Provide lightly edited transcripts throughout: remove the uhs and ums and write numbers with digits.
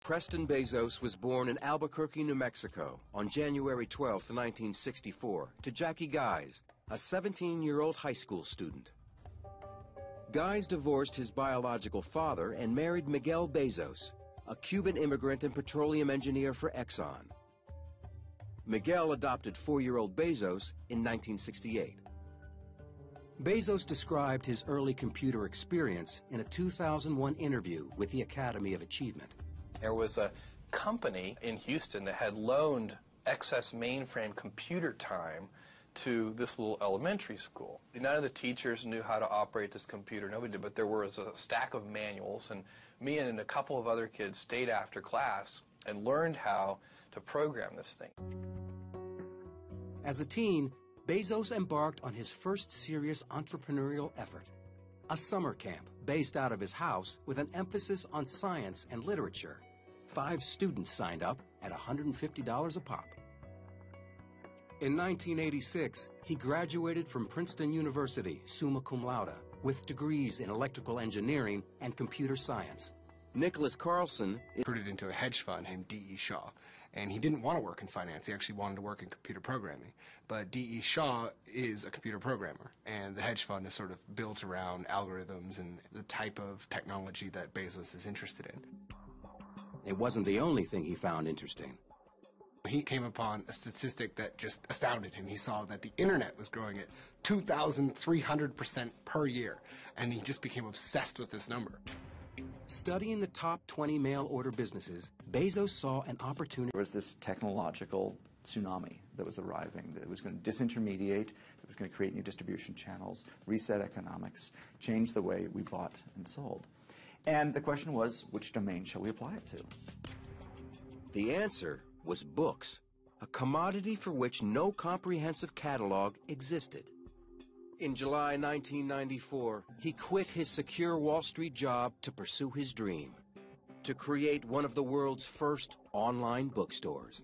Preston Bezos was born in Albuquerque, New Mexico on January 12, 1964, to Jackie Guys, a 17-year-old high school student. Guys divorced his biological father and married Miguel Bezos, a Cuban immigrant and petroleum engineer for Exxon. Miguel adopted 4-year-old Bezos in 1968. Bezos described his early computer experience in a 2001 interview with the Academy of Achievement. There was a company in Houston that had loaned excess mainframe computer time to this little elementary school. None of the teachers knew how to operate this computer, nobody did, but there was a stack of manuals, and me and a couple of other kids stayed after class and learned how to program this thing. As a teen, Bezos embarked on his first serious entrepreneurial effort, a summer camp based out of his house with an emphasis on science and literature. 5 students signed up at $150 a pop. In 1986, he graduated from Princeton University, summa cum laude, with degrees in electrical engineering and computer science. Nicholas Carlson put it into a hedge fund named D.E. Shaw, and he didn't want to work in finance. He actually wanted to work in computer programming. But D.E. Shaw is a computer programmer, and the hedge fund is sort of built around algorithms and the type of technology that Bezos is interested in. It wasn't the only thing he found interesting. He came upon a statistic that just astounded him. He saw that the internet was growing at 2,300% per year, and he just became obsessed with this number. Studying the top 20 mail-order businesses, Bezos saw an opportunity. There was this technological tsunami that was arriving, that was going to disintermediate, that was going to create new distribution channels, reset economics, change the way we bought and sold. And the question was, which domain shall we apply it to? The answer was books, a commodity for which no comprehensive catalog existed. In July 1994, he quit his secure Wall Street job to pursue his dream, to create one of the world's first online bookstores.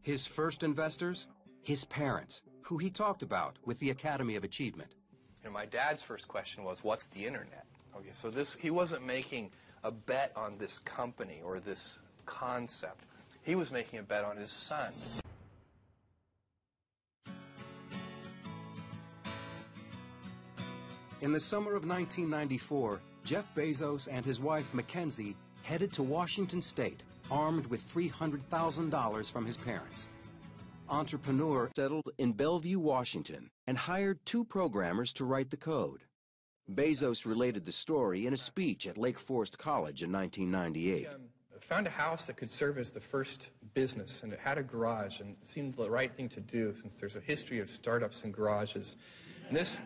His first investors? His parents, who he talked about with the Academy of Achievement. You know, my dad's first question was, what's the internet? Okay, so he wasn't making a bet on this company or this concept. He was making a bet on his son. In the summer of 1994, Jeff Bezos and his wife Mackenzie headed to Washington State, armed with $300,000 from his parents. Entrepreneur settled in Bellevue, Washington, and hired 2 programmers to write the code. Bezos related the story in a speech at Lake Forest College in 1998. I found a house that could serve as the first business, and it had a garage, and it seemed the right thing to do since there's a history of startups and garages. And this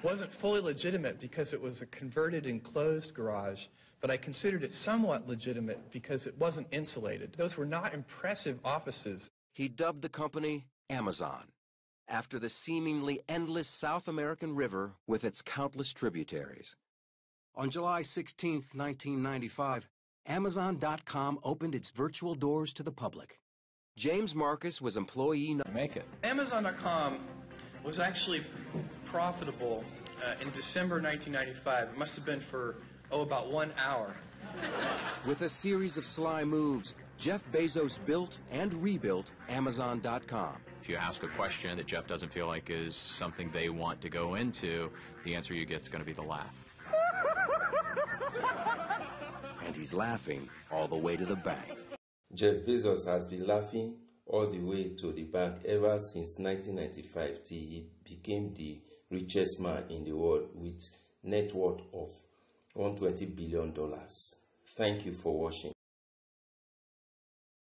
wasn't fully legitimate because it was a converted enclosed garage, but I considered it somewhat legitimate because it wasn't insulated. Those were not impressive offices. He dubbed the company Amazon, after the seemingly endless South American river with its countless tributaries. On July 16, 1995, Amazon.com opened its virtual doors to the public. James Marcus was employee. Make it. Amazon.com was actually profitable in December 1995. It must have been for, about 1 hour. With a series of sly moves, Jeff Bezos built and rebuilt Amazon.com. If you ask a question that Jeff doesn't feel like is something they want to go into, the answer you get is going to be the laugh. And he's laughing all the way to the bank. Jeff Bezos has been laughing all the way to the bank ever since 1995 till he became the richest man in the world with net worth of $120 billion. Thank you for watching.